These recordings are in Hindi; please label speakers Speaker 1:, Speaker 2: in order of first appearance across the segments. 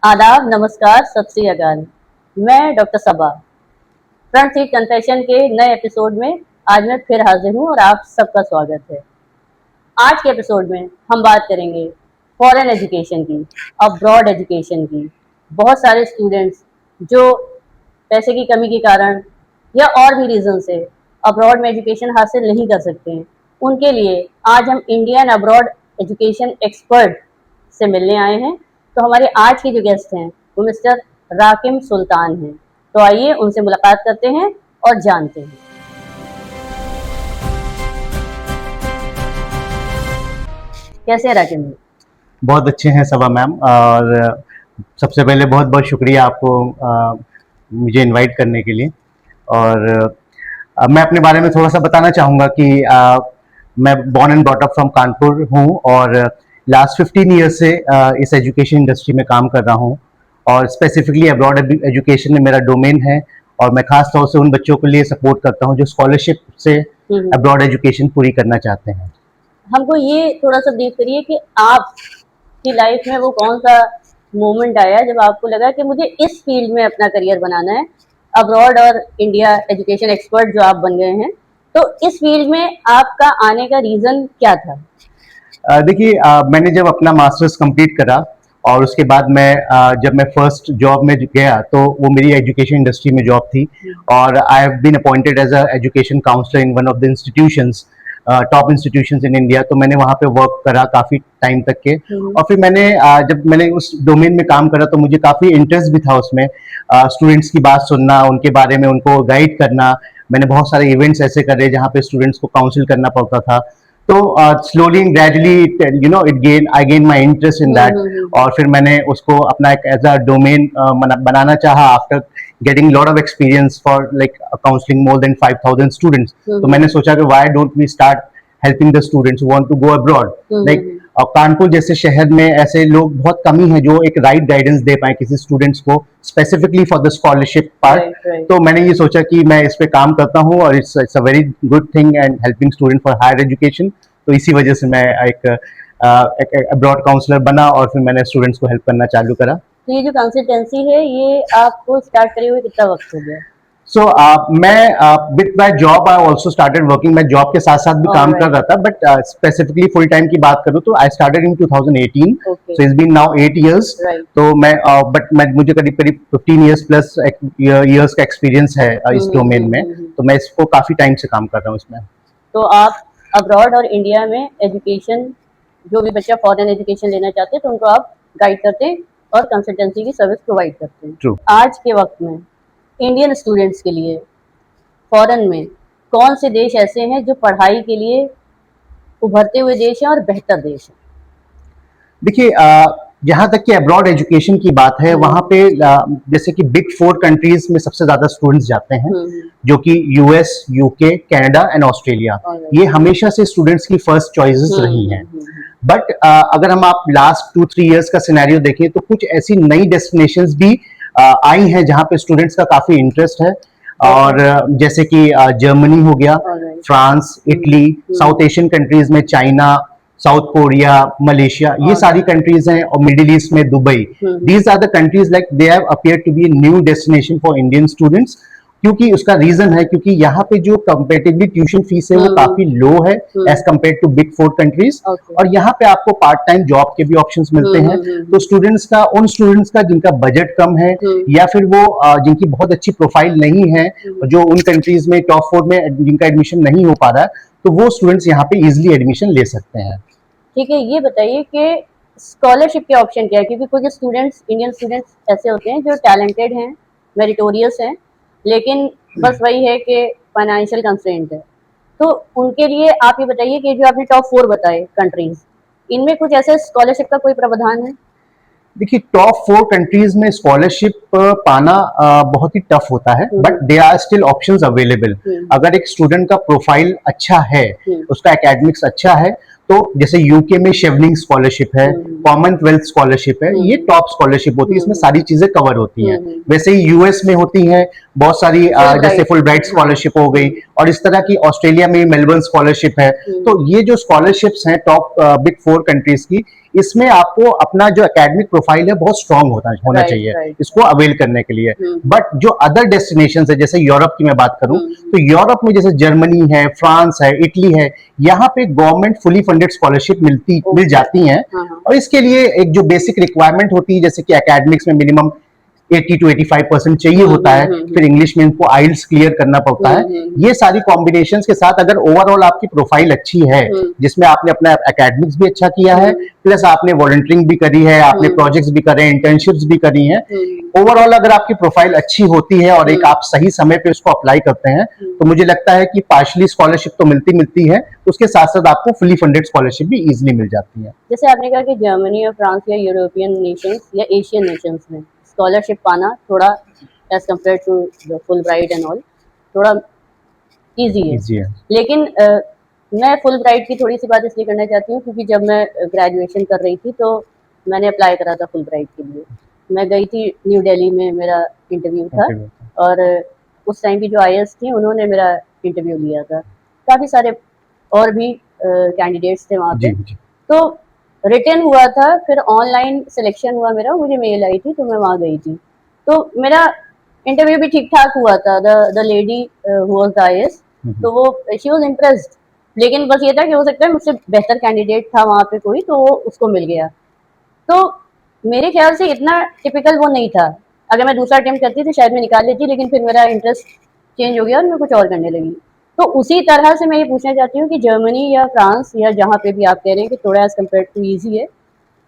Speaker 1: आदाब, नमस्कार, सत श्री अकाल। मैं डॉक्टर सबा फ्रंट सीट कन्फेशन के नए एपिसोड में आज मैं फिर हाजिर हूँ और आप सबका स्वागत है। आज के एपिसोड में हम बात करेंगे फॉरेन एजुकेशन की, अब्रॉड एजुकेशन की। बहुत सारे स्टूडेंट्स जो पैसे की कमी के कारण या और भी रीज़न से अब्रॉड में एजुकेशन हासिल नहीं कर सकते हैं, उनके लिए आज हम इंडियन अब्रॉड एजुकेशन एक्सपर्ट से मिलने आए हैं। तो हमारे आज के जो गेस्ट हैं वो मिस्टर राकिम सुल्तान हैं। तो आइए उनसे मुलाकात करते हैं और जानते हैं। कैसे हैं राकिम जी?
Speaker 2: बहुत अच्छे हैं सबा मैम। और सबसे पहले बहुत बहुत शुक्रिया आपको मुझे इनवाइट करने के लिए। और मैं अपने बारे में थोड़ा सा बताना चाहूँगा कि मैं born and brought up from Kanpur हूँ और लास्ट 15 ईयर्स से इस एजुकेशन इंडस्ट्री में काम कर रहा हूँ और स्पेसिफिकली अब्रॉड एजुकेशन में मेरा डोमेन है। और मैं खास तौर से उन बच्चों के लिए सपोर्ट करता हूँ जो स्कॉलरशिप से अब्रॉड एजुकेशन पूरी करना चाहते हैं।
Speaker 1: हमको ये थोड़ा सा ब्रीफ करिए कि आपकी लाइफ में वो कौन सा मोमेंट आया जब आपको लगा कि मुझे इस फील्ड में अपना करियर बनाना है, अब्रॉड और इंडिया एजुकेशन एक्सपर्ट जो आप बन गए हैं, तो इस फील्ड में आपका आने का रीज़न क्या था?
Speaker 2: देखिए, मैंने जब अपना मास्टर्स कंप्लीट करा और उसके बाद जब मैं फर्स्ट जॉब में गया तो वो मेरी एजुकेशन इंडस्ट्री में जॉब थी और I have been appointed as a education counsellor in one of the institutions, top institutions in India. तो मैंने वहाँ पे वर्क करा काफ़ी टाइम तक के। और फिर जब मैंने उस डोमेन में काम करा तो मुझे काफ़ी इंटरेस्ट भी था उसमें, स्टूडेंट्स की बात सुनना, उनके बारे में उनको गाइड करना। मैंने बहुत सारे इवेंट्स ऐसे करे जहाँ पे स्टूडेंट्स को काउंसिल करना पड़ता था। तो slowly and gradually I gain my interest in that. और फिर मैंने उसको अपना एक एज अ डोमेन बनाना चाहा after getting lot of experience for like counselling more than 5000 students. तो मैंने सोचा कि why don't we start helping the students who want to go abroad. Like Kanpur जैसे शहर में ऐसे लोग बहुत कम ही हैं जो एक राइट गाइडेंस दे पाए किसी स्टूडेंट्स को specifically for the scholarship part. तो मैंने ये सोचा कि मैं इस पे काम करता हूँ और it's a very good thing and helping student for higher education. तो इसी वजह से मैं एक अब्रॉड काउंसलर बना और फिर मैंने स्टूडेंट्स को हेल्प करना चालू करा।
Speaker 1: तो ये जो कंसल्टेंसी है ये आपको स्टार्ट करे हुए कितना वक्त हो गया?
Speaker 2: सो मैं with my job I also started working. मैं जॉब के साथ साथ भी काम कर रहा था, बट स्पेसिफिकली फुल टाइम की बात करूँ तो I started in 2018। So it's been now 8 years. तो मुझे करीब करीब 15 इयर्स प्लस इयर्स का एक्सपीरियंस है इस डोमेन में। तो मैं इसको काफी टाइम से काम कर रहा हूँ इसमें।
Speaker 1: तो आप अब्रॉड और इंडिया में एजुकेशन, जो भी बच्चा फॉरेन एजुकेशन लेना चाहते हैं तो उनको आप गाइड करते हैं और कंसल्टेंसी की सर्विस प्रोवाइड करते हैं।
Speaker 2: True.
Speaker 1: आज के वक्त में इंडियन स्टूडेंट्स के लिए फॉरेन में कौन से देश ऐसे हैं जो पढ़ाई के लिए उभरते हुए देश हैं और बेहतर देश हैं?
Speaker 2: देखिए, जहाँ तक कि अब्रॉड एजुकेशन की बात है वहाँ पे जैसे कि बिग 4 कंट्रीज में सबसे ज्यादा स्टूडेंट्स जाते हैं, जो कि US, UK, Canada and Australia. ये हमेशा से स्टूडेंट्स की फर्स्ट चॉइसेस रही हैं। बट अगर हम आप लास्ट 2-3 इयर्स का सिनेरियो देखें तो कुछ ऐसी नई डेस्टिनेशंस भी आई हैं जहाँ पे स्टूडेंट्स का काफी इंटरेस्ट है। और जैसे कि जर्मनी हो गया, France, Italy, South Asian countries में चाइना, साउथ कोरिया, मलेशिया, ये सारी कंट्रीज हैं। और मिडिल ईस्ट में Dubai. These are the countries like they have appear to be new destination for Indian students. क्योंकि उसका रीजन है क्योंकि यहाँ पे जो कंपेरेटिवली ट्यूशन फीस है वो काफी लो है as compare to big 4 countries. और यहाँ पे आपको पार्ट टाइम जॉब के भी ऑप्शंस मिलते हैं। तो उन स्टूडेंट्स का जिनका बजट कम है या फिर वो जिनकी बहुत अच्छी प्रोफाइल नहीं है, जो उन कंट्रीज में टॉप 4 में जिनका एडमिशन नहीं हो पा रहा है, तो वो स्टूडेंट्स यहाँ पे इजिली एडमिशन ले सकते हैं।
Speaker 1: ठीक है, ये बताइए कि स्कॉलरशिप के ऑप्शन क्या है? क्योंकि कुछ स्टूडेंट्स, इंडियन स्टूडेंट्स ऐसे होते हैं जो टैलेंटेड हैं, मेरिटोरियस हैं, लेकिन बस वही है कि फाइनेंशियल कंस्ट्रेंट है। तो उनके लिए आप ये बताइए कि जो आपने टॉप 4 बताए कंट्रीज, इनमें कुछ ऐसे स्कॉलरशिप का कोई प्रावधान है?
Speaker 2: देखिए, टॉप 4 कंट्रीज में स्कॉलरशिप पाना बहुत ही टफ होता है, but they are still options available. अगर एक स्टूडेंट का प्रोफाइल अच्छा है, उसका एकेडमिक्स अच्छा है, तो जैसे यूके में शेवनिंग स्कॉलरशिप है, कॉमनवेल्थ स्कॉलरशिप है, ये टॉप स्कॉलरशिप होती है, इसमें सारी चीजें कवर होती हैं। वैसे ही यूएस में होती हैं बहुत सारी, जैसे फुल ब्राइट स्कॉलरशिप हो गई, और इस तरह की ऑस्ट्रेलिया में मेलबर्न स्कॉलरशिप है। तो ये जो स्कॉलरशिप्स हैं टॉप बिग 4 कंट्रीज की, इसमें आपको अपना जो एकेडमिक प्रोफाइल है बहुत स्ट्रांग होना
Speaker 1: Right,
Speaker 2: चाहिए
Speaker 1: right.
Speaker 2: इसको अवेल करने के लिए। बट जो अदर डेस्टिनेशन है, जैसे यूरोप की मैं बात करूं, तो यूरोप में जैसे जर्मनी है, फ्रांस है, इटली है, यहाँ पे गवर्नमेंट फुली फंडेड स्कॉलरशिप मिल जाती है। और इसके लिए एक जो बेसिक रिक्वायरमेंट होती है, जैसे कि एकेडमिक्स में मिनिमम 80 to 85% चाहिए होता है, फिर इंग्लिश में इनको आइल्स क्लियर करना पड़ता है। ये सारी कॉम्बिनेशंस के साथ अगर ओवरऑल आपकी प्रोफाइल अच्छी है, जिसमें आपने अपना एकेडमिक्स भी अच्छा किया है, प्लस आपने वॉलंटियरिंग भी करी है, आपने प्रोजेक्ट्स भी करे हैं, इंटर्नशिप्स भी करी हैं, ओवरऑल अगर आपकी प्रोफाइल अच्छी होती है और एक आप सही समय पे उसको अप्लाई करते हैं, तो मुझे लगता है कि पार्शली स्कॉलरशिप तो मिलती है, उसके साथ साथ आपको फुली फंडेड स्कॉलरशिप भी इजिली मिल जाती है।
Speaker 1: जैसे आपने कहा कि जर्मनी और फ्रांस या यूरोपियन नेशंस या एशियन नेशंस में स्कॉलरशिप पाना थोड़ा as compare to the Fulbright and all थोड़ा इजी है। लेकिन मैं फुलब्राइट की थोड़ी सी बात इसलिए करना चाहती हूँ क्योंकि जब मैं ग्रेजुएशन कर रही थी तो मैंने अप्लाई करा था फुलब्राइट के लिए। मैं गई थी न्यू दिल्ली में, मेरा इंटरव्यू था और उस टाइम की जो IAS थी उन्होंने मेरा इंटरव्यू लिया था। काफ़ी सारे और भी कैंडिडेट्स थे वहाँ पे, तो रिटन हुआ था, फिर ऑनलाइन सिलेक्शन हुआ मेरा, मुझे मेल आई थी तो मैं वहाँ गई थी। तो मेरा इंटरव्यू भी ठीक ठाक हुआ था। The lady who was the IAS, तो वो शी वाज इम्प्रेस्ड, लेकिन बस ये था कि हो सकता है मुझसे बेहतर कैंडिडेट था वहाँ पे कोई, तो वो उसको मिल गया। तो मेरे ख्याल से इतना टिपिकल वो नहीं था। अगर मैं दूसरा अटेम्प्ट करती थी शायद मैं निकाल लेती, लेकिन फिर मेरा इंटरेस्ट चेंज हो गया और मैं कुछ और करने लगी। तो उसी तरह से मैं ये पूछना चाहती हूँ कि जर्मनी या फ्रांस या जहाँ पे भी आप कह रहे हैं कि थोड़ा एज कम्पेयर टू ईजी है,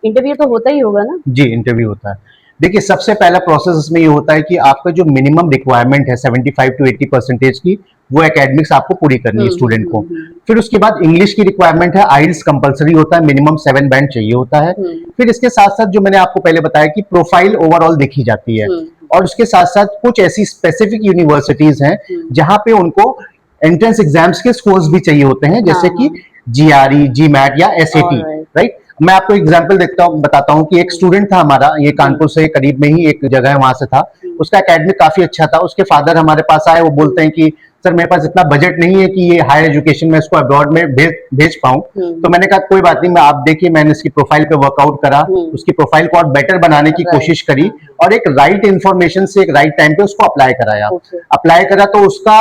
Speaker 1: इंटरव्यू तो होता ही होगा ना?
Speaker 2: जी, इंटरव्यू होता है। देखिए, सबसे पहला प्रोसेस इसमें ये होता है कि आपका जो मिनिमम रिक्वायरमेंट है 75 to 80% की, वो एकेडमिक्स आपको पूरी करनी है स्टूडेंट को। फिर उसके बाद इंग्लिश की रिक्वायरमेंट है, आइल्स कंपलसरी होता है, मिनिमम 7 बैंड चाहिए होता है। फिर इसके साथ साथ जो मैंने आपको पहले बताया कि प्रोफाइल ओवरऑल देखी जाती है, और उसके साथ साथ कुछ ऐसी स्पेसिफिक यूनिवर्सिटीज हैं जहां पे उनको एंट्रेंस एग्जाम्स के स्कोर्स भी चाहिए होते हैं, जैसे कि GRE, GMAT या SAT, राइट। मैं आपको एग्जांपल बताता हूँ कि एक स्टूडेंट था हमारा, ये कानपुर से करीब में ही एक जगह है, वहां से था। उसका एकेडमिक काफी अच्छा था। उसके फादर हमारे पास आए, वो बोलते हैं कि सर मेरे पास इतना बजट नहीं है कि ये हायर एजुकेशन में इसको अब्रॉड में भेज पाऊं। तो मैंने कहा कोई बात नहीं, मैं आप देखिए, मैंने इसकी प्रोफाइल पे वर्कआउट करा, उसकी प्रोफाइल को और बेटर बनाने की कोशिश करी, और एक राइट इन्फॉर्मेशन से एक राइट टाइम पे उसको अप्लाई कराया। अप्लाई करा तो उसका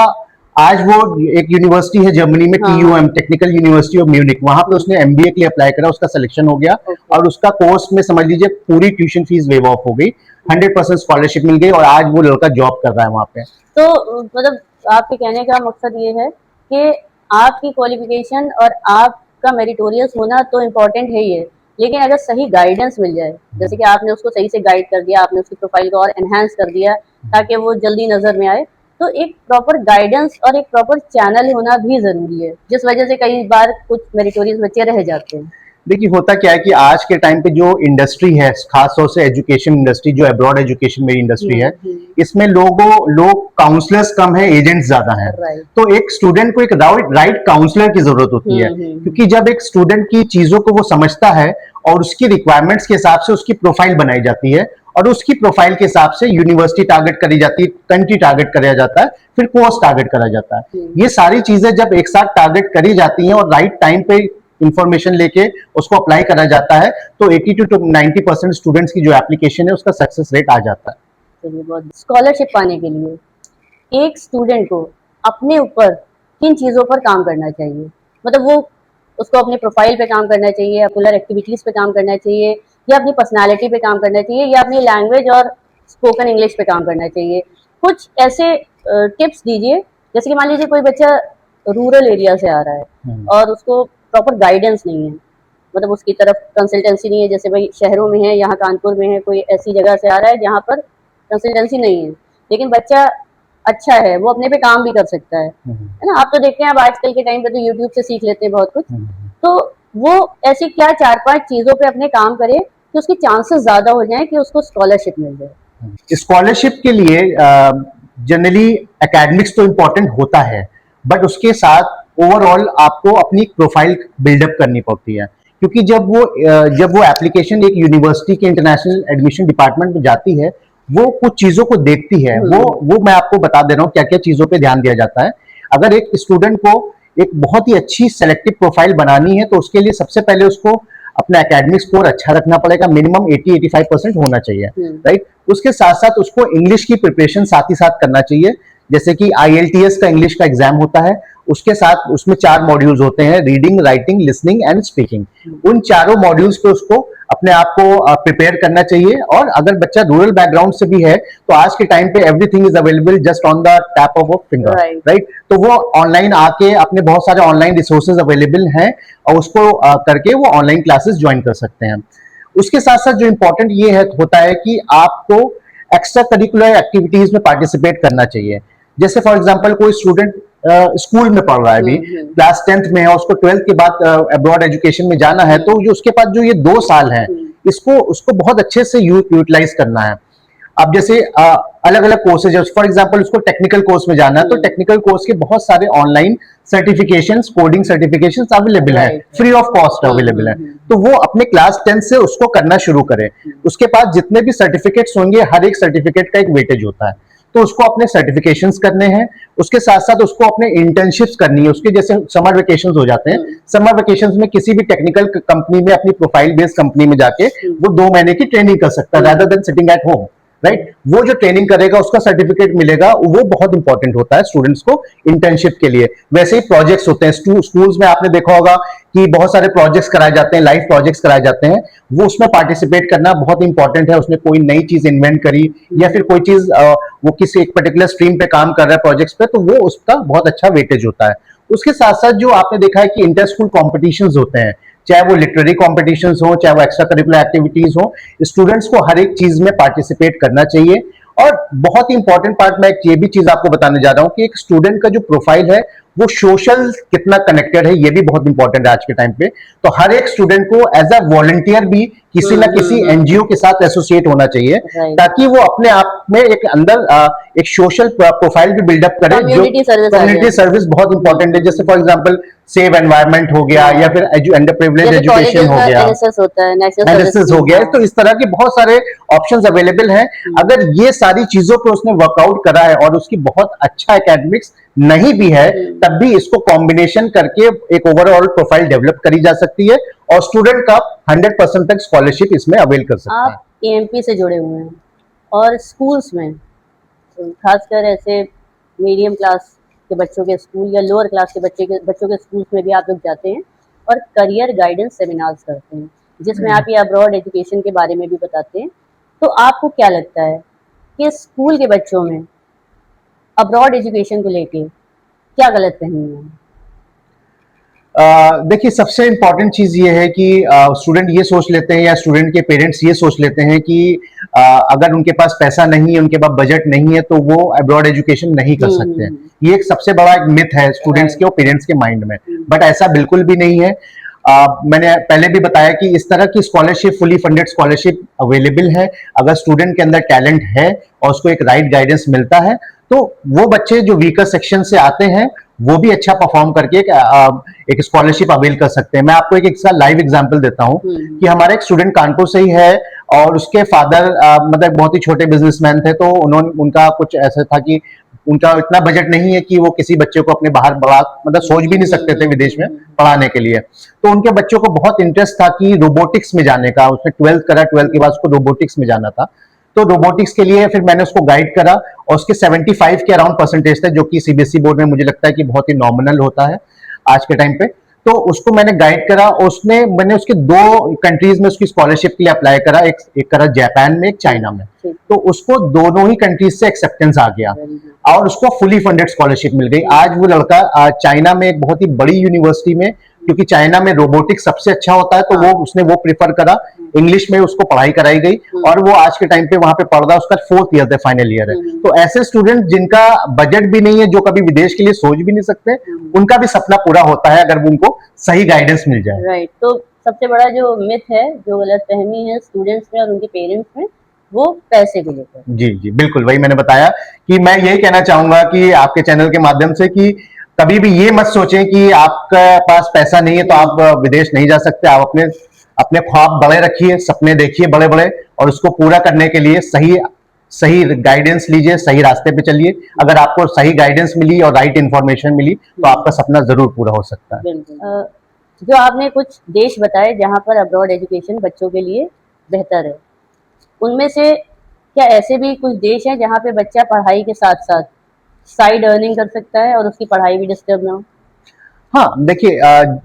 Speaker 2: आज वो एक यूनिवर्सिटी है जर्मनी में, TUM, technical university of Munich, वहां पे उसने MBA के लिए अप्लाई करा, उसका सिलेक्शन हो गया, और उसका कोर्स में समझ लीजिए पूरी ट्यूशन फीस वेव ऑफ हो गई, 100% स्कॉलरशिप मिल गई, और आज वो लड़का जॉब कर रहा है वहां पे।
Speaker 1: तो मतलब आपके कहने का मकसद ये है कि आपकी क्वालिफिकेशन और आपका मेरिटोरियस होना तो इम्पोर्टेंट है ही है, लेकिन अगर सही गाइडेंस मिल जाए, जैसे कि आपने उसको सही से गाइड कर दिया, आपने उसकी प्रोफाइल को और एनहांस कर दिया ताकि वो जल्दी नजर में आए, तो एक प्रॉपर गाइडेंस और एक प्रॉपर चैनल होना भी जरूरी है, जिस वजह से कई बार कुछ मेरिटोरियस बच्चे रह जाते हैं।
Speaker 2: देखिए, होता क्या है कि आज के टाइम पे जो इंडस्ट्री है, खास तौर से एजुकेशन इंडस्ट्री, जो अब्रॉड एजुकेशन में इंडस्ट्री है, इसमें लोग काउंसलर्स कम है, एजेंट्स ज्यादा हैं। तो एक स्टूडेंट को एक राइट काउंसलर की जरूरत होती है, क्योंकि जब एक स्टूडेंट की चीजों को वो समझता है और उसकी रिक्वायरमेंट्स के हिसाब से उसकी प्रोफाइल बनाई जाती है, और उसकी प्रोफाइल के हिसाब से यूनिवर्सिटी टारगेट करी जाती है, कंट्री टारगेट करा जाता है, फिर कोर्स टारगेट करा जाता है। ये सारी चीजें जब एक साथ टारगेट करी जाती हैं और राइट टाइम पे इंफॉर्मेशन लेके उसको अप्लाई करा जाता है, तो 80 to 90% स्टूडेंट्स की जो एप्लीकेशन है उसका सक्सेस रेट आ जाता है।
Speaker 1: स्कॉलरशिप पाने के लिए एक स्टूडेंट को अपने ऊपर किन चीज़ों पर काम करना चाहिए? मतलब वो उसको अपने प्रोफाइल पे काम करना चाहिए, या पुलर एक्टिविटीज़ पे काम करना चाहिए, या अपनी पर्सनालिटी पे काम करना चाहिए, या अपनी लैंग्वेज और स्पोकन इंग्लिश पे काम करना चाहिए? कुछ ऐसे टिप्स दीजिए, जैसे कि मान लीजिए कोई बच्चा रूरल एरिया से आ रहा है और उसको प्रॉपर गाइडेंस नहीं है, मतलब उसकी तरफ कंसल्टेंसी नहीं है, जैसे भाई शहरों में है, यहाँ कानपुर में है, कोई ऐसी जगह से आ रहा है जहाँ पर कंसल्टेंसी नहीं है, लेकिन बच्चा अच्छा है, वो अपने पे काम भी कर सकता है ना? आप तो देखते हैं अब आजकल के टाइम पे तो यूट्यूब से सीख लेते हैं बहुत कुछ। तो वो ऐसी क्या 4-5 चीजों पे अपने काम करे कि उसके चांसेस ज्यादा हो जाएं कि उसको स्कॉलरशिप मिल जाए?
Speaker 2: स्कॉलरशिप के लिए जनरली एकेडमिक्स तो इम्पोर्टेंट होता है, बट उसके साथ ओवरऑल आपको अपनी प्रोफाइल बिल्डअप करनी पड़ती है, क्योंकि जब वो एप्लीकेशन एक यूनिवर्सिटी के इंटरनेशनल एडमिशन डिपार्टमेंट में जाती है, वो कुछ चीजों को देखती है। वो मैं आपको बता दे रहा हूँ क्या क्या चीजों पे ध्यान दिया जाता है। अगर एक स्टूडेंट को एक बहुत ही अच्छी सेलेक्टिव प्रोफाइल बनानी है, तो उसके लिए सबसे पहले उसको अपना एकेडमिक स्कोर अच्छा रखना पड़ेगा, मिनिमम 80-85% होना चाहिए, राइट। उसके साथ साथ उसको इंग्लिश की प्रिपरेशन साथ ही साथ करना चाहिए, जैसे कि IELTS का इंग्लिश का एग्जाम होता है, उसके साथ उसमें 4 मॉड्यूल्स होते हैं, reading, writing, listening and speaking. उन चारों मॉड्यूल्स पे उसको अपने आप को प्रिपेयर करना चाहिए। और अगर बच्चा रूरल बैकग्राउंड से भी है तो आज के टाइम पे everything is available just on the tap of a finger, right. तो वो ऑनलाइन आके अपने बहुत सारे ऑनलाइन रिसोर्सेज अवेलेबल हैं और उसको करके वो ऑनलाइन क्लासेस ज्वाइन कर सकते हैं। उसके साथ साथ जो इंपॉर्टेंट ये है होता है कि आपको एक्स्ट्रा करिकुलर एक्टिविटीज में पार्टिसिपेट करना चाहिए। जैसे फॉर एग्जांपल कोई स्टूडेंट स्कूल में पढ़ रहा है, अभी क्लास 10th में है, उसको 12th के बाद अब्रॉड एजुकेशन में जाना है, तो जो उसके पास जो ये 2 साल है इसको उसको बहुत अच्छे से यूटिलाइज करना है। अब जैसे अलग अलग कोर्सेज है, फॉर एग्जांपल उसको टेक्निकल कोर्स में जाना है, तो टेक्निकल कोर्स के बहुत सारे online certifications, coding certifications available है, फ्री ऑफ कॉस्ट अवेलेबल है। तो वो अपने क्लास 10 से उसको करना शुरू करें। उसके पास जितने भी सर्टिफिकेट्स होंगे, हर एक सर्टिफिकेट का एक वेटेज होता है, तो उसको अपने सर्टिफिकेशंस करने हैं। उसके साथ साथ उसको अपने इंटर्नशिप्स करनी है। उसके जैसे समर वेकेशंस हो जाते हैं, समर वेकेशंस में किसी भी टेक्निकल कंपनी में, अपनी प्रोफाइल बेस्ड कंपनी में जाके वो 2 महीने की ट्रेनिंग कर सकता है, rather than sitting at home, right. वो जो ट्रेनिंग करेगा उसका सर्टिफिकेट मिलेगा, वो बहुत इंपॉर्टेंट होता है स्टूडेंट्स को इंटर्नशिप के लिए। वैसे ही प्रोजेक्ट्स होते हैं स्कूल्स में, आपने देखा होगा कि बहुत सारे प्रोजेक्ट्स कराए जाते हैं, लाइव प्रोजेक्ट्स कराए जाते हैं, वो उसमें पार्टिसिपेट करना बहुत इंपॉर्टेंट है। उसने कोई नई चीज इन्वेंट करी या फिर कोई चीज वो किसी एक पर्टिकुलर स्ट्रीम पे काम कर रहा है प्रोजेक्ट्स पे, तो वो उसका बहुत अच्छा वेटेज होता है। उसके साथ साथ जो आपने देखा है कि इंटर स्कूल कॉम्पिटिशंस होते हैं, चाहे वो लिटरेरी कॉम्पिटिशंस हो, चाहे वो एक्स्ट्रा करिकुलर एक्टिविटीज हो, स्टूडेंट्स को हर एक चीज में पार्टिसिपेट करना चाहिए। और बहुत ही इंपॉर्टेंट पार्ट, मैं ये भी चीज आपको बताने जा रहा हूं कि एक स्टूडेंट का जो प्रोफाइल है वो सोशल कितना कनेक्टेड है, ये भी बहुत इंपॉर्टेंट है आज के टाइम पे। तो हर एक स्टूडेंट को एज अ वॉलंटियर भी किसी ना किसी एनजीओ के साथ एसोसिएट होना चाहिए, ताकि वो अपने आप में एक अंदर एक सोशल प्रोफाइल भी बिल्डअप करे। कम्युनिटी सर्विस बहुत इंपॉर्टेंट है। जैसे फॉर एग्जांपल सेव एनवायरनमेंट हो गया, या फिर अंडर प्रिविलेज एजुकेशन हो गया, एनएसएस हो गया। तो इस तरह के बहुत सारे ऑप्शंस अवेलेबल हैं। अगर ये सारी चीजों पे उसने वर्कआउट करा है और उसकी बहुत अच्छा एकेडमिक्स नहीं भी है, तब भी इसको कॉम्बिनेशन करके एक ओवरऑल प्रोफाइल डेवलप करी जा सकती है और स्टूडेंट का 100% तक स्कॉलरशिप इसमें अवेल कर सकते हैं।
Speaker 1: आप एएमपी से जुड़े हुए हैं और स्कूल्स में खासकर ऐसे मीडियम क्लास के बच्चों के स्कूल या लोअर क्लास के बच्चों के स्कूल्स में भी आप लोग जाते हैं और करियर गाइडेंस सेमिनार्स करते हैं, जिसमें आप ये अब्रॉड एजुकेशन के बारे में भी बताते हैं। तो आपको क्या लगता है कि स्कूल के बच्चों में अब्रॉड एजुकेशन को लेके क्या गलतफहमी है?
Speaker 2: देखिए, सबसे इंपॉर्टेंट चीज ये है कि स्टूडेंट ये सोच लेते हैं या स्टूडेंट के पेरेंट्स ये सोच लेते हैं कि अगर उनके पास पैसा नहीं है, उनके पास बजट नहीं है, तो वो अब्रॉड एजुकेशन नहीं कर सकते हैं। ये एक सबसे बड़ा एक मिथ है स्टूडेंट्स के और पेरेंट्स के माइंड में, बट ऐसा बिल्कुल भी नहीं है। मैंने पहले भी बताया कि इस तरह की scholarship, fully funded scholarship available है। अगर स्टूडेंट के अंदर टैलेंट है और उसको एक राइट गाइडेंस मिलता है, तो वो बच्चे जो वीकर सेक्शन से आते हैं वो भी अच्छा परफॉर्म करके एक स्कॉलरशिप अवेल कर सकते हैं। मैं आपको एक लाइव एग्जांपल देता हूं कि हमारा एक स्टूडेंट कानपुर से ही है और उसके फादर मतलब बहुत ही छोटे बिजनेसमैन थे, तो उनका कुछ ऐसा था कि उनका इतना बजट नहीं है कि वो किसी बच्चे को अपने बाहर मतलब सोच भी नहीं सकते थे विदेश में पढ़ाने के लिए। तो उनके बच्चों को बहुत इंटरेस्ट था कि रोबोटिक्स में जाने का। उसने 12th करा, 12th के बाद उसको रोबोटिक्स में जाना था। तो रोबोटिक्स के लिए फिर मैंने उसको गाइड करा और उसके 75 के अराउंड परसेंटेज थे, जो कि सीबीएसई बोर्ड में मुझे लगता है कि बहुत ही नॉमिनल होता है आज के टाइम पे। तो उसको मैंने गाइड करा और मैंने उसके 2 कंट्रीज में उसकी स्कॉलरशिप के लिए अप्लाई करा, एक करा जापान में, एक चाइना में। तो उसको दोनों ही कंट्रीज से एक्सेप्टेंस आ गया और उसको फुली फंडेड स्कॉलरशिप मिल गई। आज वो लड़का चाइना में एक बहुत ही बड़ी यूनिवर्सिटी में, क्योंकि चाइना में रोबोटिक्स सबसे अच्छा होता है, तो उसने वो प्रीफर करा। इंग्लिश में उसको पढ़ाई कराई गई और वो आज के टाइम पे वहां पे पढ़ रहा है। उसका 4th ईयर है, फाइनल ईयर है। तो ऐसे स्टूडेंट जिनका बजट भी नहीं है, जो कभी विदेश के लिए सोच भी नहीं सकते, उनका भी सपना पूरा होता है अगर उनको सही गाइडेंस मिल जाए।
Speaker 1: राइट। तो सबसे बड़ा जो मिथ है, जो गलतफहमी है स्टूडेंट्स में और उनके पेरेंट्स में, वो पैसे को लेकर।
Speaker 2: जी जी, बिल्कुल वही मैंने बताया कि मैं यही कहना चाहूंगा कि आपके चैनल के माध्यम से कि कभी भी ये मत सोचें कि आपके पास पैसा नहीं है तो आप विदेश नहीं जा सकते। आप अपने ख्वाब बड़े रखिए, सपने देखिए बड़े बड़े, और उसको पूरा करने के लिए सही गाइडेंस लीजिए, सही रास्ते पे चलिए। अगर आपको सही गाइडेंस मिली और राइट इंफॉर्मेशन मिली तो आपका सपना जरूर पूरा हो सकता है।
Speaker 1: जो आपने कुछ देश बताए जहाँ पर अब्रॉड एजुकेशन बच्चों के लिए बेहतर है, उनमें से क्या ऐसे भी कुछ देश हैं जहाँ पे बच्चा पढ़ाई के साथ साथ साइड अर्निंग कर सकता है और उसकी पढ़ाई भी डिस्टर्ब ना हो?
Speaker 2: हाँ, देखिए,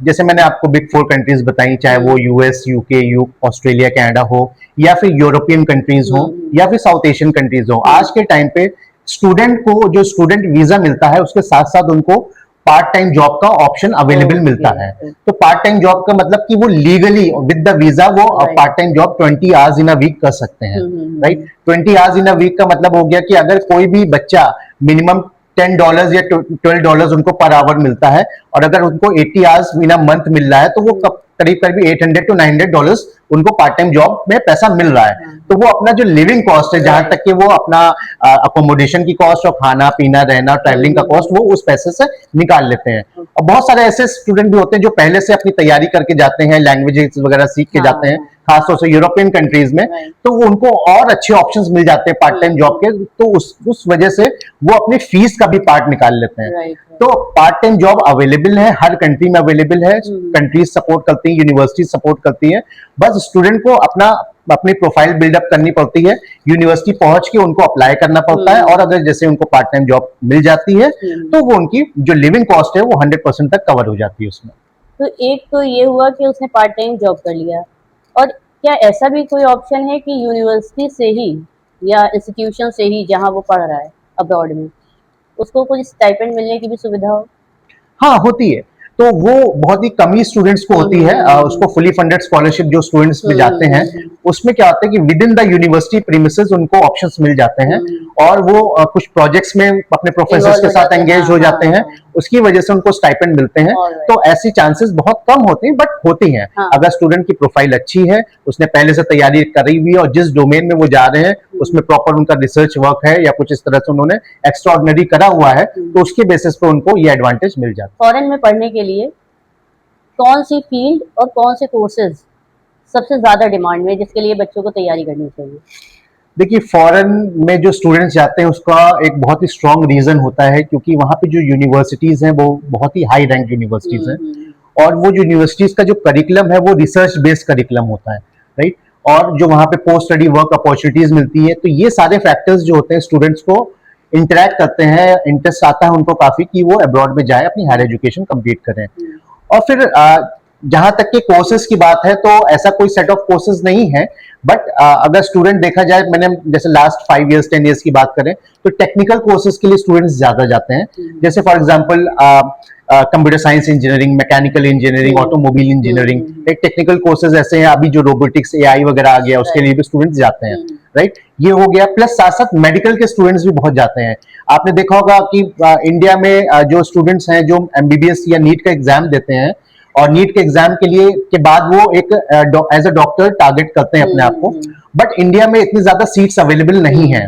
Speaker 2: जैसे मैंने आपको बिग फोर कंट्रीज बताई, चाहे वो यूएस, यूके, ऑस्ट्रेलिया, कनाडा हो, या फिर यूरोपियन कंट्रीज हो, या फिर साउथ एशियन कंट्रीज हो। आज के टाइम पे स्टूडेंट को जो स्टूडेंट वीजा मिलता है उसके साथ साथ उनको पार्ट टाइम जॉब का ऑप्शन अवेलेबल मिलता है। तो पार्ट टाइम जॉब का मतलब कि वो लीगली विद द वीजा वो part time job 20 hours in a week कर सकते हैं, right. 20 hours in a week का मतलब हो गया कि अगर कोई भी बच्चा मिनिमम $10 या $12 उनको पर आवर मिलता है, और अगर उनको 80 आवर्स इन अ मंथ मिल रहा है, तो वो करीब करीब $800 to $900 उनको पार्ट टाइम जॉब में पैसा मिल रहा है। तो वो अपना जो लिविंग कॉस्ट है, जहां तक कि वो अपना अकोमोडेशन की कॉस्ट और खाना पीना रहना ट्रैवलिंग का कॉस्ट, वो उस पैसे से निकाल लेते हैं। और बहुत सारे ऐसे स्टूडेंट भी होते हैं जो पहले से अपनी तैयारी करके जाते हैं, लैंग्वेजेस वगैरह सीख के जाते हैं, खासतौर से यूरोपियन कंट्रीज में, तो उनको और अच्छे ऑप्शंस मिल जाते हैं पार्ट टाइम जॉब के, तो उस वजह से वो अपनी फीस का भी पार्ट निकाल लेते हैं। तो पार्ट टाइम जॉब अवेलेबल है, हर कंट्री में अवेलेबल है, कंट्रीज सपोर्ट करती है, यूनिवर्सिटी सपोर्ट करती है। बस स्टूडेंट को अपनी प्रोफाइल बिल्डअप करनी पड़ती है, यूनिवर्सिटी पहुंच के उनको अप्लाई करना पड़ता है, और अगर जैसे उनको पार्ट टाइम जॉब मिल जाती है तो वो उनकी जो लिविंग कॉस्ट है वो 100% तक कवर हो जाती है उसमें।
Speaker 1: तो एक तो ये हुआ कि उसने पार्ट टाइम जॉब कर लिया, और क्या ऐसा भी कोई ऑप्शन है कि यूनिवर्सिटी से ही या इंस्टीट्यूशन से ही जहाँ वो पढ़ रहा है अब्रॉड में, उसको कुछ स्टाइपेंड मिलने की भी सुविधा हो?
Speaker 2: हाँ, होती है। तो वो बहुत ही कम ही स्टूडेंट्स को होती है, उसको फुली फंडेड स्कॉलरशिप जो स्टूडेंट्स में जाते हैं, उसमें क्या होता है कि with in the university premises उनको ऑप्शंस मिल जाते हैं, और वो कुछ प्रोजेक्ट्स में अपने प्रोफेसर्स के साथ एंगेज हो जाते हैं, उसकी वजह से उनको स्टाइपेंड मिलते हैं। तो ऐसी चांसेस बहुत कम होती हैं, बट होती हैं। अगर स्टूडेंट की प्रोफाइल अच्छी है, उसने पहले से तैयारी करी हुई है, और जिस डोमेन में वो जा रहे हैं उसमें प्रॉपर उनका रिसर्च वर्क है, या कुछ इस तरह से उन्होंने एक्स्ट्रा ऑर्डिनरी करा हुआ है, तो उसके बेसिस पे उनको ये एडवांटेज मिल जाता है।
Speaker 1: फॉरेन में पढ़ने के लिए कौन सी फील्ड और कौन से कोर्सेज सबसे ज्यादा डिमांड में, जिसके लिए बच्चों को तैयारी करनी चाहिए?
Speaker 2: देखिए, फॉरेन में जो स्टूडेंट्स जाते हैं उसका एक बहुत ही स्ट्रॉन्ग रीजन होता है, क्योंकि वहाँ पे जो यूनिवर्सिटीज हैं वो बहुत ही हाई रैंक यूनिवर्सिटीज हैं, और वो जो यूनिवर्सिटीज का जो करिकुलम है वो रिसर्च बेस्ड करिकुलम होता है, राइट। और जो वहाँ पे पोस्ट स्टडी वर्क अपॉर्चुनिटीज मिलती है, तो ये सारे फैक्टर्स जो होते हैं स्टूडेंट्स को इंटरेक्ट करते हैं, इंटरेस्ट आता है उनको काफी कि वो अब्रॉड में जाए, अपनी हायर एजुकेशन कंप्लीट करें। और फिर जहां तक के कोर्सेज की बात है, तो ऐसा कोई सेट ऑफ कोर्सेज नहीं है, बट अगर स्टूडेंट देखा जाए, मैंने जैसे लास्ट 5 इयर्स 10 इयर्स की बात करें, तो टेक्निकल कोर्सेज के लिए स्टूडेंट्स ज्यादा जाते हैं। जैसे for example computer science engineering, mechanical engineering, automobile engineering, एक टेक्निकल कोर्सेज ऐसे हैं। अभी जो रोबोटिक्स एआई वगैरह आ गया, उसके लिए भी स्टूडेंट्स जाते हैं, राइट। ये हो गया, प्लस साथ साथ मेडिकल के स्टूडेंट्स भी बहुत जाते हैं। आपने देखा होगा कि इंडिया में जो स्टूडेंट्स हैं जो एमबीबीएस या नीट का एग्जाम देते हैं, और नीट के एग्जाम के लिए के बाद वो एक एज अ डॉक्टर टारगेट करते हैं अपने आप को, बट इंडिया में इतनी ज्यादा सीट्स अवेलेबल नहीं है।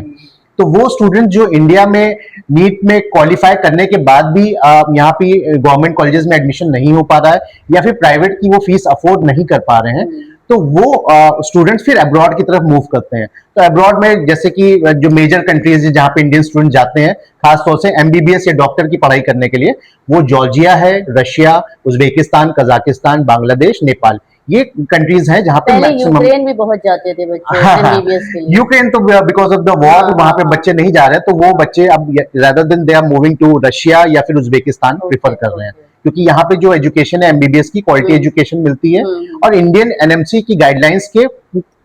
Speaker 2: तो वो स्टूडेंट जो इंडिया में नीट में क्वालिफाई करने के बाद भी यहाँ पे गवर्नमेंट कॉलेजेस में एडमिशन नहीं हो पा रहा है, या फिर प्राइवेट की वो फीस अफोर्ड नहीं कर पा रहे हैं, तो वो स्टूडेंट्स फिर अब्रॉड की तरफ मूव करते हैं। तो अब्रॉड में जैसे कि जो मेजर कंट्रीज है जहाँ पे इंडियन स्टूडेंट जाते हैं, खासतौर से एमबीबीएस या डॉक्टर की पढ़ाई करने के लिए, वो जॉर्जिया है, Russia, Uzbekistan, Kazakhstan, Bangladesh, Nepal, ये कंट्रीज हैं जहाँ पे मैक्सिमम।
Speaker 1: यूक्रेन भी बहुत जाते थे बच्चे एमबीबीएस के लिए।
Speaker 2: यूक्रेन तो बिकॉज ऑफ द वॉर वहां पे बच्चे नहीं जा रहे, तो वो बच्चे अब rather than they are moving to Russia या फिर उज्बेकिस्तान प्रिफर कर रहे हैं, क्योंकि यहाँ पे जो एजुकेशन है एमबीबीएस की क्वालिटी एजुकेशन मिलती है, और इंडियन एनएमसी की गाइडलाइंस के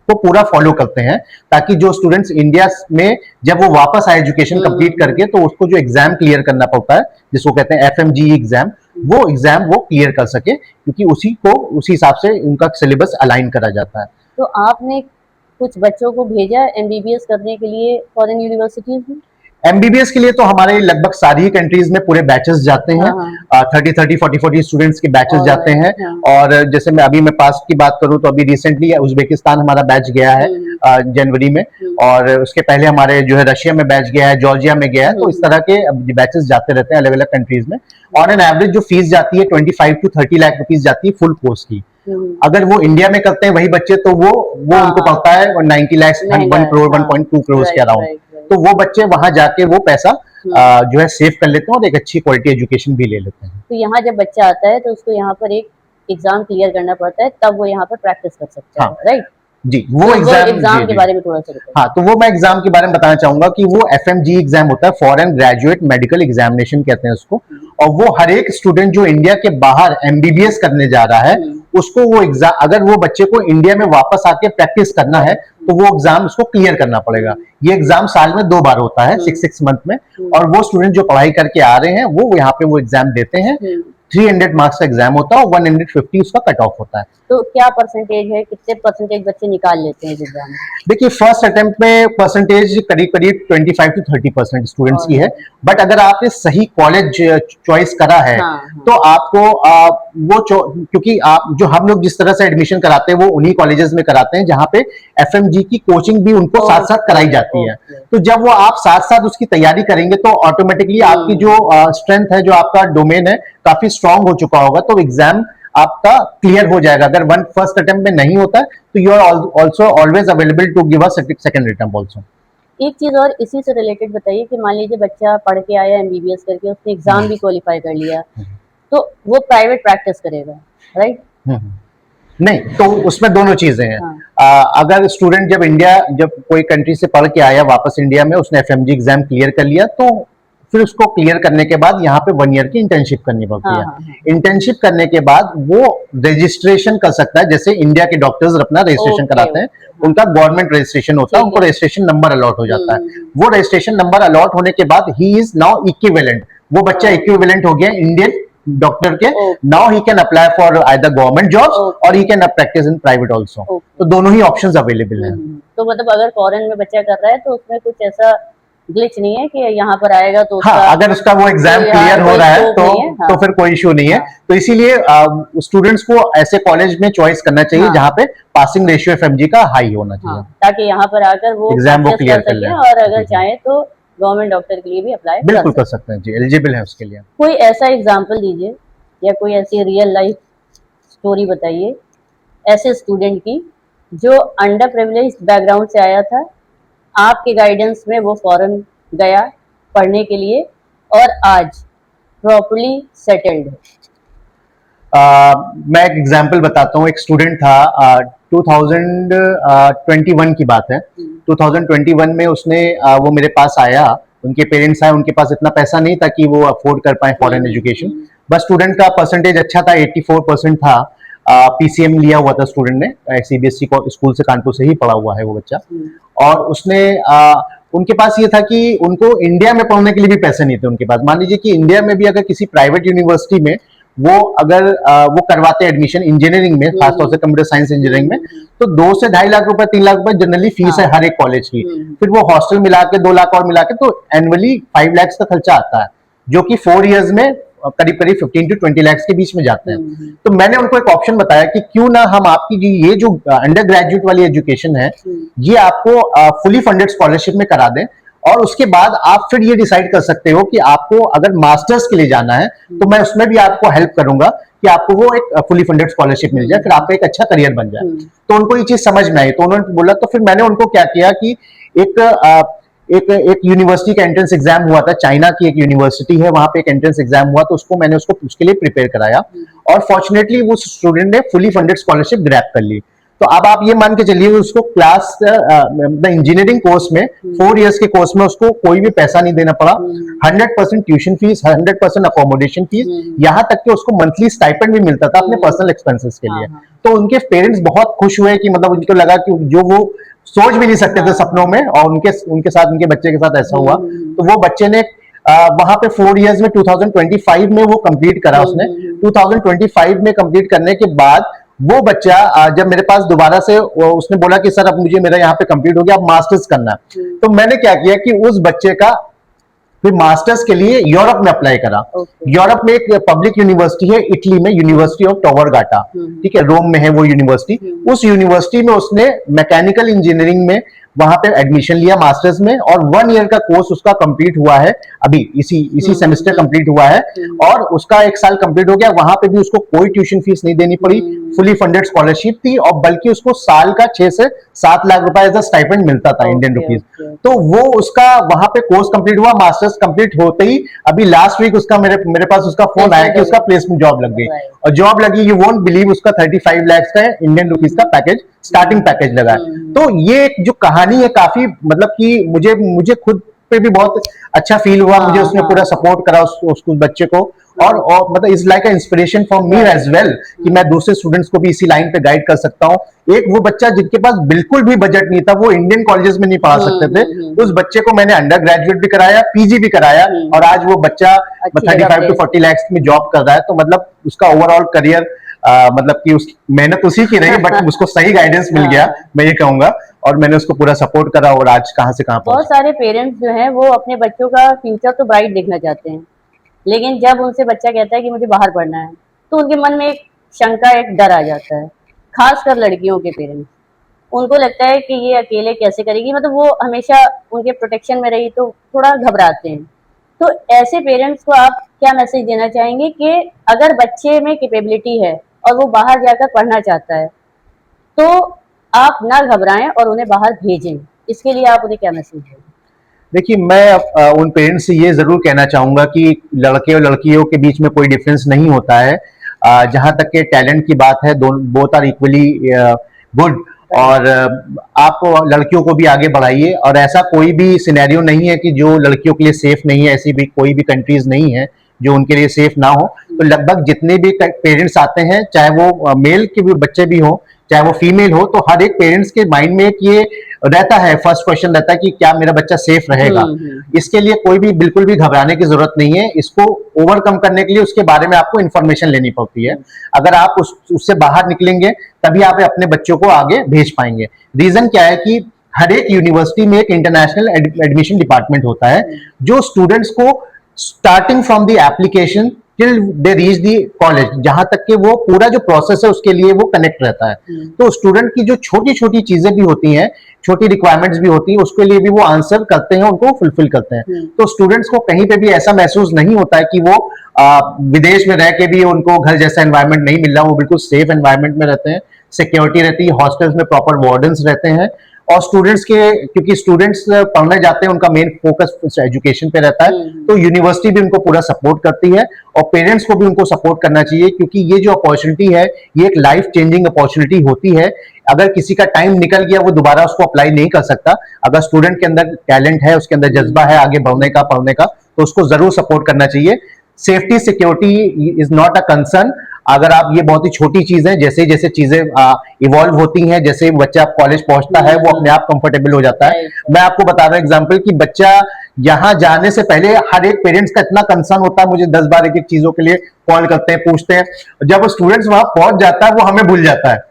Speaker 2: को पूरा फॉलो करते हैं, ताकि जो स्टूडेंट्स इंडिया में जब वो वापस आए एजुकेशन कंप्लीट करके, तो उसको जो एग्जाम क्लियर करना पड़ता है, जिसको कहते हैं एफएमजी एग्जाम, वो एग्जाम वो क्लियर कर सके, क्योंकि उसी हिसाब से उनका सिलेबस अलाइन करा जाता है।
Speaker 1: तो आपने कुछ बच्चों को भेजा एमबीबीएस करने के लिए फॉरेन यूनिवर्सिटीज में?
Speaker 2: एमबीबीएस के लिए तो हमारे लगभग सारी ही कंट्रीज में पूरे बैचेस जाते हैं, 30-40 स्टूडेंट्स के बैचेस जाते हैं। और जैसे मैं पास की बात करूं, तो अभी रिसेंटली उज्बेकिस्तान हमारा बैच गया है जनवरी में, और उसके पहले हमारे जो है रशिया में बैच गया है, जॉर्जिया में गया है। तो इस तरह के बैचेस जाते रहते हैं अलग अलग कंट्रीज में। ऑन एन एवरेज जो फीस जाती है 25 to 30 लाख रुपीज जाती है फुल कोर्स की। अगर वो इंडिया में करते हैं वही बच्चे, तो वो उनको पड़ता है 90 लाख, 1 करोड़ 1.2 करोड़ के अराउंड। तो वो बच्चे वहां जाके वो पैसा जो है सेव कर लेते हैं, और एक अच्छी क्वालिटी एजुकेशन भी ले लेते हैं।
Speaker 1: तो यहाँ जब बच्चा आता है तो उसको यहाँ पर एक एग्जाम क्लियर करना पड़ता है, तब वो यहाँ पर प्रैक्टिस कर सकता है,
Speaker 2: हाँ।
Speaker 1: राइट?
Speaker 2: जी, वो
Speaker 1: तो
Speaker 2: एग्जाम
Speaker 1: के बारे में थोड़ा सा बताइए।
Speaker 2: हाँ, तो वो मैं एग्जाम के बारे में बताना चाहूंगा कि वो FMG एग्जाम होता है, फॉरेन ग्रेजुएट मेडिकल एग्जामिनेशन कहते हैं उसको। और वो हर एक स्टूडेंट जो इंडिया के बाहर MBBS करने जा रहा है, उसको वो एग्जाम, अगर वो बच्चे को इंडिया में वापस आके प्रैक्टिस करना है तो वो एग्जाम उसको क्लियर करना पड़ेगा। ये एग्जाम साल में 2 बार होता है, 6 मंथ में। और वो स्टूडेंट जो पढ़ाई करके आ रहे हैं वो यहाँ पे वो एग्जाम देते हैं। 300 मार्क्स का एग्जाम होता है और 150 उसका कट ऑफ होता है।
Speaker 1: तो क्या परसेंटेज है, कितने परसेंटेज बच्चे निकाल लेते हैं इस एग्जाम में?
Speaker 2: देखिए, फर्स्ट अटेम्प्ट में परसेंटेज करीब करीब 25 to 30% स्टूडेंट्स की है। बट अगर आपने सही कॉलेज चॉइस करा है, तो आपको क्योंकि आप जो हम लोग जिस तरह से एडमिशन कराते हैं वो उन्हीं कॉलेजेस में कराते हैं जहाँ पे FMG की कोचिंग भी उनको साथ साथ कराई जाती है। तो जब वो आप साथ साथ उसकी तैयारी करेंगे तो ऑटोमेटिकली आपकी जो स्ट्रेंथ है, जो आपका डोमेन है, काफी स्ट्रांग हो चुका होगा, तो एग्जाम आपका क्लियर हो जाएगा। अगर फर्स्ट अटेम्प्ट में नहीं होता है तो you are also always available to give a second attempt also.
Speaker 1: एक चीज और इसी से रिलेटेड बताइए कि मान लीजिए बच्चा पढ़ के आया MBBS करके, उसने एग्जाम भी क्वालिफाई कर लिया, तो वो प्राइवेट प्रैक्टिस करेगा, राइट?
Speaker 2: नहीं, तो उसमें दोनों चीजें हैं। अगर स्टूडेंट जब कोई कंट्री से पढ़ के आया वापस इंडिया में, उसने FMG एग्जाम क्लियर कर लिया, तो फिर उसको क्लियर करने के बाद यहाँ पे 1 ईयर की इंटर्नशिप करनी पड़ती है। इंटर्नशिप करने के बाद वो रजिस्ट्रेशन कर सकता है, जैसे इंडिया के डॉक्टर्स अपना रजिस्ट्रेशन कराते हैं, उनका गवर्नमेंट रजिस्ट्रेशन होता है, उनको रजिस्ट्रेशन नंबर अलॉट हो जाता है। वो रजिस्ट्रेशन नंबर अलॉट होने के बाद ही इज नाउ इक्विवेलेंट, वो बच्चा इक्विवेलेंट हो गया इंडियन डॉक्टर के। Now he can apply for either government jobs और he can practise in private also. तो दोनों ही ऑप्शंस अवेलेबल हैं।
Speaker 1: तो मतलब अगर फॉरेन में बच्चा कर रहा है तो उसमें कुछ ऐसा ग्लिच नहीं है कि यहाँ पर आएगा तो
Speaker 2: हाँ, अगर उसका वो एग्जाम क्लियर हो रहा है तो फिर कोई इशू नहीं है। तो इसीलिए स्टूडेंट्स को ऐसे कॉलेज में चॉइस करना चाहिए जहाँ पे पासिंग रेशियो FMG का हाई होना चाहिए,
Speaker 1: ताकि यहाँ पर आकर वो
Speaker 2: एग्जाम वो क्लियर कर ले,
Speaker 1: और अगर चाहे तो गवर्नमेंट डॉक्टर के लिए भी अप्लाई
Speaker 2: बिल्कुल कर सकते हैं जी, एलिजिबल है उसके लिए।
Speaker 1: कोई ऐसा एग्जाम्पल दीजिए या कोई ऐसी रियल लाइफ स्टोरी बताइए ऐसे स्टूडेंट की जो अंडर प्रिविलेज्ड बैकग्राउंड से आया था, आपके गाइडेंस में वो फॉरेन गया पढ़ने के लिए और आज प्रॉपर्ली सेटल्ड है।
Speaker 2: मैं एक एग्जांपल बताता हूँ। एक स्टूडेंट था, 2021 की बात है। 2021 में उसने वो मेरे पास आया, उनके पेरेंट्स आए, उनके पास इतना पैसा नहीं था कि वो अफोर्ड कर पाए फॉरेन एजुकेशन। बस स्टूडेंट का परसेंटेज अच्छा था, 84% था। PCM लिया हुआ था स्टूडेंट ने, CBSE स्कूल से, कानपुर से ही पढ़ा हुआ है वो बच्चा। और उसने उनके पास ये था कि उनको इंडिया में पढ़ने के लिए भी पैसे नहीं थे उनके पास। मान लीजिए कि इंडिया में भी अगर किसी प्राइवेट यूनिवर्सिटी में वो वो करवाते एडमिशन इंजीनियरिंग में, खासतौर से कंप्यूटर साइंस इंजीनियरिंग में, तो 2 से 2.5 लाख रुपए, 3 लाख रुपए जनरली फीस है हर एक कॉलेज की। फिर वो हॉस्टल मिला के 2 लाख और मिला के तो एनुअली 5 लाख का खर्चा आता है, जो कि 4 इयर्स में करीब करीब 15 to 20 लाख के बीच में जाते हैं। तो मैंने उनको एक ऑप्शन बताया कि क्यों ना हम आपकी ये जो अंडर ग्रेजुएट वाली एजुकेशन है, ये आपको फुली फंडेड स्कॉलरशिप में करा दें, और उसके बाद आप फिर ये डिसाइड कर सकते हो कि आपको अगर मास्टर्स के लिए जाना है तो मैं उसमें भी आपको हेल्प करूंगा कि आपको वो एक फुली फंडेड स्कॉलरशिप मिल जाए, फिर आपका एक अच्छा करियर बन जाए। तो उनको ये चीज समझ में आई, तो उन्होंने बोला, तो फिर मैंने उनको क्या किया कि एक यूनिवर्सिटी का एंट्रेंस एग्जाम हुआ था, चाइना की एक यूनिवर्सिटी है, वहां पे एक एंट्रेंस एग्जाम हुआ, तो उसको उसके लिए प्रिपेयर कराया, और फॉर्चुनेटली वो स्टूडेंट ने फुली फंडेड स्कॉलरशिप ग्रैब कर ली। तो अब आप ये मान के चलिए उसको क्लास इंजीनियरिंग कोर्स में 4 इयर्स के कोर्स में उसको कोई भी पैसा नहीं देना पड़ा। 100% ट्यूशन फीस, 100% अकोमोडेशन फीस, यहाँ तक कि उसको मंथली स्टाइपेंड भी मिलता था अपने पर्सनल एक्सपेंसेस के लिए। तो उनके पेरेंट्स बहुत खुश हुए कि मतलब उनको लगा कि जो वो सोच भी नहीं सकते थे सपनों में, और उनके साथ, उनके बच्चे के साथ ऐसा हुआ। तो वो बच्चे ने वहां पे 4 इयर्स में 2025 में वो कंप्लीट करा उसने। 2025 में कंप्लीट करने के बाद वो बच्चा जब मेरे पास दोबारा से उसने बोला कि सर अब मुझे मेरा यहाँ पे कंप्लीट हो गया, अब मास्टर्स करना है। तो मैंने क्या किया कि उस बच्चे का फिर मास्टर्स के लिए यूरोप में अप्लाई करा। यूरोप में एक पब्लिक यूनिवर्सिटी है इटली में, यूनिवर्सिटी ऑफ टॉवर गाटा, ठीक है, रोम में है वो यूनिवर्सिटी। उस यूनिवर्सिटी में उसने मैकेनिकल इंजीनियरिंग में वहां पे एडमिशन लिया मास्टर्स में, और 1 ईयर का कोर्स उसका कंप्लीट हुआ है अभी, इसी सेमेस्टर कंप्लीट हुआ है, और उसका 1 साल कंप्लीट हो गया। वहां पे भी उसको कोई ट्यूशन फीस नहीं देनी पड़ी, फुली फंडेड स्कॉलरशिप थी, और बल्कि उसको साल का 6 से 7 लाख रुपए एज अ स्टाइपेंड मिलता था इंडियन रुपीज। तो वो उसका वहां पे कोर्स कंप्लीट हुआ, मास्टर्स कंप्लीट होते ही अभी लास्ट वीक उसका मेरे पास उसका फोन आया कि उसका प्लेसमेंट जॉब लग गई, और जॉब लगी, यू वोंट बिलीव, उसका 35 लाख का इंडियन रुपीज का पैकेज, स्टार्टिंग पैकेज लगा है। तो ये जो कहानी है काफी, मतलब कि मुझे खुद पे भी बहुत अच्छा फील हुआ, मुझे उसने पूरा सपोर्ट करा उस बच्चे को, और मतलब is like a inspiration for me as well, कि मैं दूसरे स्टूडेंट्स को भी इसी लाइन पे गाइड कर सकता हूँ। एक वो बच्चा जिनके पास बिल्कुल भी बजट नहीं था, वो इंडियन कॉलेजेस में नहीं पढ़ा सकते थे, उस बच्चे को मैंने अंडर ग्रेजुएट भी कराया, पीजी भी कराया, और आज वो बच्चा 35 to 40 लाख में जॉब कर रहा है। तो मतलब उसका ओवरऑल करियर, मतलब कि उस मेहनत उसी की रही, बट उसको सही गाइडेंस मिल गया, मैं ये कहूंगा, और मैंने उसको पूरा सपोर्ट करा, और आज कहां से कहां
Speaker 1: बहुत सारे पेरेंट्स जो हैं वो अपने बच्चों का फ्यूचर तो ब्राइट देखना चाहते हैं, लेकिन जब उनसे बच्चा कहता है कि मुझे बाहर पढ़ना है, तो उनके मन में एक शंका, एक डर आ जाता है। खासकर लड़कियों के पेरेंट्स, उनको लगता है कि ये अकेले कैसे करेगी, मतलब वो हमेशा उनके प्रोटेक्शन में रही तो थोड़ा घबराते हैं। तो ऐसे पेरेंट्स को आप क्या मैसेज देना चाहेंगे कि अगर बच्चे में कैपेबिलिटी है और वो बाहर जाकर पढ़ना चाहता है, तो आप ना घबराएं और उन्हें बाहर भेजें, इसके लिए आप उन्हें क्या मैसेज देंगे?
Speaker 2: देखिए, मैं उन पेरेंट्स से ये जरूर कहना चाहूंगा कि लड़के और लड़कियों के बीच में कोई डिफरेंस नहीं होता है। जहां तक के टैलेंट की बात है, बोथ आर इक्वली गुड, और आप लड़कियों को भी आगे बढ़ाइए, और ऐसा कोई भी सिनेरियो नहीं है कि जो लड़कियों के लिए सेफ नहीं है, ऐसी भी कोई भी कंट्रीज नहीं है जो उनके लिए सेफ ना हो। तो लगभग जितने भी पेरेंट्स आते हैं, चाहे वो मेल के भी बच्चे भी हो, चाहे वो फीमेल हो, तो हर एक पेरेंट्स के माइंड में एक ये रहता है, फर्स्ट क्वेश्चन रहता है कि क्या मेरा बच्चा सेफ रहेगा। इसके लिए कोई भी बिल्कुल भी घबराने की जरूरत नहीं है। इसको ओवरकम करने के लिए उसके बारे में आपको इन्फॉर्मेशन लेनी पड़ती है। अगर आप उससे बाहर निकलेंगे, तभी आप अपने बच्चों को आगे भेज पाएंगे। रीजन क्या है कि हर एक यूनिवर्सिटी में एक इंटरनेशनल एडमिशन डिपार्टमेंट होता है, जो स्टूडेंट्स को starting from the application till they reach the college, जहां तक के वो पूरा जो प्रोसेस है उसके लिए वो कनेक्ट रहता है। तो स्टूडेंट की जो छोटी छोटी चीजें भी होती हैं, छोटी रिक्वायरमेंट्स भी होती है, उसके लिए भी वो आंसर करते हैं, उनको फुलफिल करते हैं। तो स्टूडेंट्स को कहीं पे भी ऐसा महसूस नहीं होता है कि वो विदेश में रह के भी उनको घर जैसा एनवायरनमेंट नहीं मिल रहा, वो बिल्कुल सेफ एनवायरनमेंट में रहते हैं, सिक्योरिटी रहती है, हॉस्टल्स में प्रॉपर वार्डन्स रहते हैं, और स्टूडेंट्स के, क्योंकि स्टूडेंट्स पढ़ने जाते हैं, उनका मेन फोकस एजुकेशन पे रहता है, तो यूनिवर्सिटी भी उनको पूरा सपोर्ट करती है, और पेरेंट्स को भी उनको सपोर्ट करना चाहिए, क्योंकि ये जो अपॉर्चुनिटी है, ये एक लाइफ चेंजिंग अपॉर्चुनिटी होती है। अगर किसी का टाइम निकल गया, वो दोबारा उसको अप्लाई नहीं कर सकता। अगर स्टूडेंट के अंदर टैलेंट है, उसके अंदर जज्बा है आगे बढ़ने का, पढ़ने का, तो उसको जरूर सपोर्ट करना चाहिए। Safety security is not a concern. अगर आप, ये बहुत ही छोटी चीज है, जैसे जैसे चीजें इवॉल्व होती हैं, जैसे बच्चा कॉलेज पहुंचता है, वो अपने आप कंफर्टेबल हो जाता है। मैं आपको बता रहा हूं एग्जांपल कि बच्चा यहाँ जाने से पहले हर एक पेरेंट्स का इतना कंसर्न होता है, मुझे 10 बार एक एक चीजों के लिए कॉल करते हैं, पूछते हैं। जब स्टूडेंट्स वहां पहुंच जाता है, वो हमें भूल जाता है,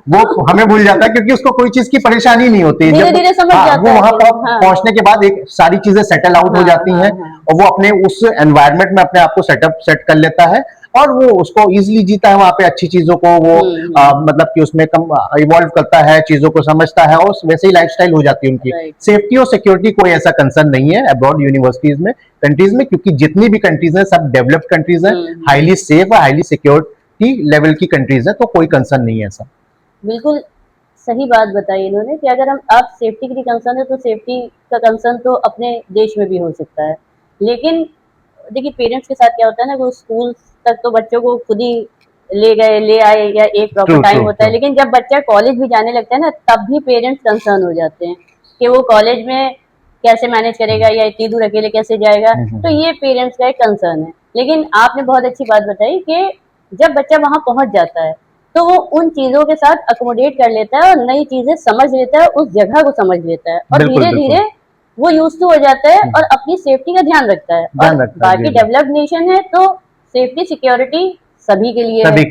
Speaker 2: वो हमें भूल जाता है, क्योंकि उसको कोई चीज की परेशानी नहीं होती।
Speaker 1: धीरे-धीरे समझ जाता है,
Speaker 2: वो वहां पहुंचने के बाद एक सारी चीजें सेटल आउट हो जाती हैं, और वो अपने उस एनवायरनमेंट में अपने आप को सेट कर लेता है, और वो उसको इजीली जीता है वहां पे, अच्छी चीजों को वो मतलब कि उसमें कम इवॉल्व करता है, चीजों को समझता है, और वैसे ही लाइफस्टाइल हो जाती है उनकी। सेफ्टी और सिक्योरिटी कोई ऐसा कंसर्न नहीं है अब्रॉड यूनिवर्सिटीज में, कंट्रीज में, क्योंकि जितनी भी कंट्रीज हैं सब डेवलप्ड कंट्रीज हैं, हाईली सेफ और हाईली सिक्योरिटी लेवल की कंट्रीज है, तो कोई कंसर्न नहीं है ऐसा।
Speaker 1: बिल्कुल सही बात बताई इन्होंने कि अगर हम आप सेफ्टी के लिए कंसर्न है, तो सेफ्टी का कंसर्न तो अपने देश में भी हो सकता है। लेकिन देखिए, पेरेंट्स के साथ क्या होता है ना, वो स्कूल तक तो बच्चों को खुद ही ले गए, ले आए, या एक प्रॉपर टाइम होता है, लेकिन जब बच्चा कॉलेज भी जाने लगता है ना, तब भी पेरेंट्स कंसर्न हो जाते हैं कि वो कॉलेज में कैसे मैनेज करेगा, या इतनी दूर अकेले कैसे जाएगा। तो ये पेरेंट्स का एक कंसर्न है। लेकिन आपने बहुत अच्छी बात बताई कि जब बच्चा वहां पहुंच जाता है, तो वो उन चीजों के साथ अकोमोडेट कर लेता है, और नई चीजें समझ लेता है, उस जगह को समझ लेता है, और धीरे धीरे वो यूज टू हो जाता है, और अपनी सेफ्टी का ध्यान रखता है। और बाकी डेवलप्ड नेशन है, तो सेफ्टी सिक्योरिटी सभी के लिए है,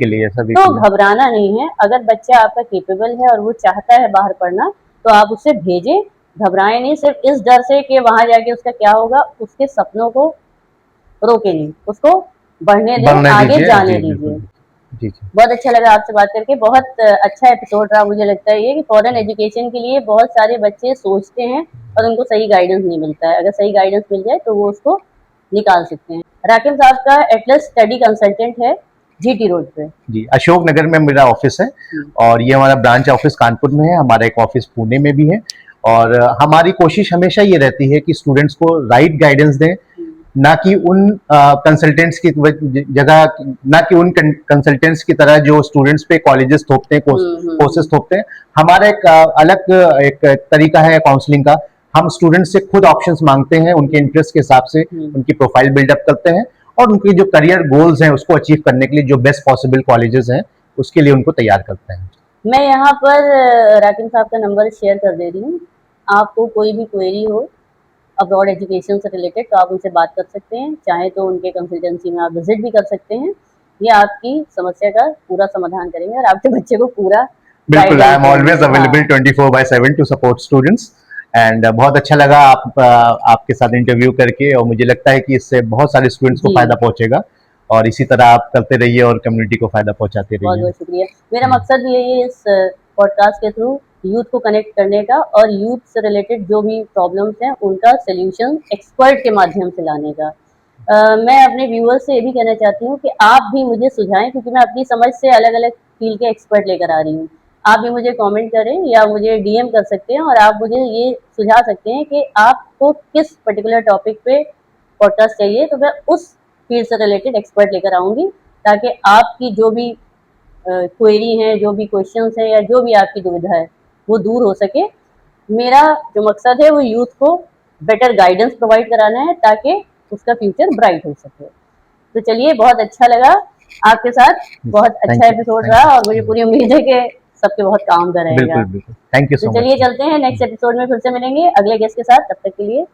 Speaker 1: तो घबराना नहीं है। अगर बच्चा आपका केपेबल है और वो चाहता है बाहर पढ़ना, तो आप उसे भेजें, घबराएं नहीं, सिर्फ इस डर से कि वहां जाके उसका क्या होगा। उसके सपनों को रोके नहीं, उसको बढ़ने दें, आगे जाने दीजिए। बहुत अच्छा लगा आपसे बात करके, बहुत अच्छा एपिसोड रहा। मुझे लगता है ये कि फॉरेन एजुकेशन के लिए बहुत सारे बच्चे सोचते हैं और उनको सही गाइडेंस नहीं मिलता है। अगर सही गाइडेंस मिल जाए तो वो उसको निकाल सकते हैं। राकिब साहब का एटलस स्टडी कंसल्टेंट है, जीटी रोड पे।
Speaker 2: जी, अशोक नगर में मेरा ऑफिस है और ये हमारा ब्रांच ऑफिस कानपुर में है, हमारा एक ऑफिस पुणे में भी है। और हमारी कोशिश हमेशा ये रहती है कि स्टूडेंट्स को राइट गाइडेंस दें, ना कि उन कंसल्टेंट्स की जगह, ना कि उन कंसल्टेंट्स की तरह जो स्टूडेंट्स पे कॉलेजेस थोपते हैं, कोर्सेज थोपते हैं। हमारा एक अलग एक तरीका है काउंसलिंग का। हम स्टूडेंट्स से खुद ऑप्शंस मांगते हैं, उनके इंटरेस्ट के हिसाब से उनकी प्रोफाइल बिल्डअप करते हैं और उनके जो करियर गोल्स हैं उसको अचीव करने के लिए जो बेस्ट पॉसिबल कॉलेजेस हैं उसके लिए उनको तैयार करते हैं।
Speaker 1: मैं यहाँ पर राकिब साहब का नंबर शेयर कर दे रही हूँ। आपको कोई भी क्वेरी हो अब्रॉड एजुकेशन से रिलेटेड तो आप उनसे बात कर सकते हैं, चाहे तो उनके कंसल्टेंसी में आप विजिट भी कर सकते हैं। ये आपकी समस्या का पूरा समाधान करेंगे और आपके बच्चे को पूरा
Speaker 2: बिल्कुल, आई एम
Speaker 1: guidance
Speaker 2: ऑलवेज
Speaker 1: देंगे।
Speaker 2: अवेलेबल
Speaker 1: हाँ,
Speaker 2: 24/7 टू सपोर्ट स्टूडेंट्स। एंड बहुत अच्छा लगा आपके साथ इंटरव्यू करके और मुझे लगता है कि इससे बहुत सारे स्टूडेंट्स को
Speaker 1: जी।
Speaker 2: फायदा पहुंचेगा और इसी तरह आप करते रहिए और कम्युनिटी को फायदा पहुंचाते
Speaker 1: बहुत
Speaker 2: रहिए।
Speaker 1: बहुत शुक्रिया। मेरा मकसद भी यही है इस पॉडकास्ट के थ्रू यूथ को कनेक्ट करने का और यूथ से रिलेटेड जो भी प्रॉब्लम्स हैं उनका सोल्यूशन एक्सपर्ट के माध्यम से लाने का। मैं अपने व्यूअर्स से ये भी कहना चाहती हूँ कि आप भी मुझे सुझाएं, क्योंकि मैं अपनी समझ से अलग अलग फील्ड के एक्सपर्ट लेकर आ रही हूँ। आप भी मुझे कमेंट करें या मुझे डीएम कर सकते हैं और आप मुझे ये सुझा सकते हैं कि आपको किस पर्टिकुलर टॉपिक पे पॉडकास्ट चाहिए, तो मैं उस फील्ड से रिलेटेड एक्सपर्ट लेकर आऊँगी ताकि आपकी जो भी क्वेरी है, जो भी क्वेश्चंस है या जो भी आपकी दुविधा है वो दूर हो सके। मेरा जो मकसद है वो यूथ को बेटर गाइडेंस प्रोवाइड कराना है ताकि उसका फ्यूचर ब्राइट हो सके। तो चलिए, बहुत अच्छा लगा आपके साथ, बहुत
Speaker 2: Thank
Speaker 1: अच्छा
Speaker 2: you.
Speaker 1: एपिसोड
Speaker 2: Thank
Speaker 1: रहा
Speaker 2: you.
Speaker 1: और मुझे पूरी उम्मीद है कि सबके बहुत काम का रहेगा।
Speaker 2: बिल्कुल बिल्कुल, थैंक यू
Speaker 1: तो
Speaker 2: सो
Speaker 1: चलिए
Speaker 2: मच।
Speaker 1: चलते हैं, नेक्स्ट एपिसोड में फिर से मिलेंगे अगले गेस्ट के साथ। तब तक के लिए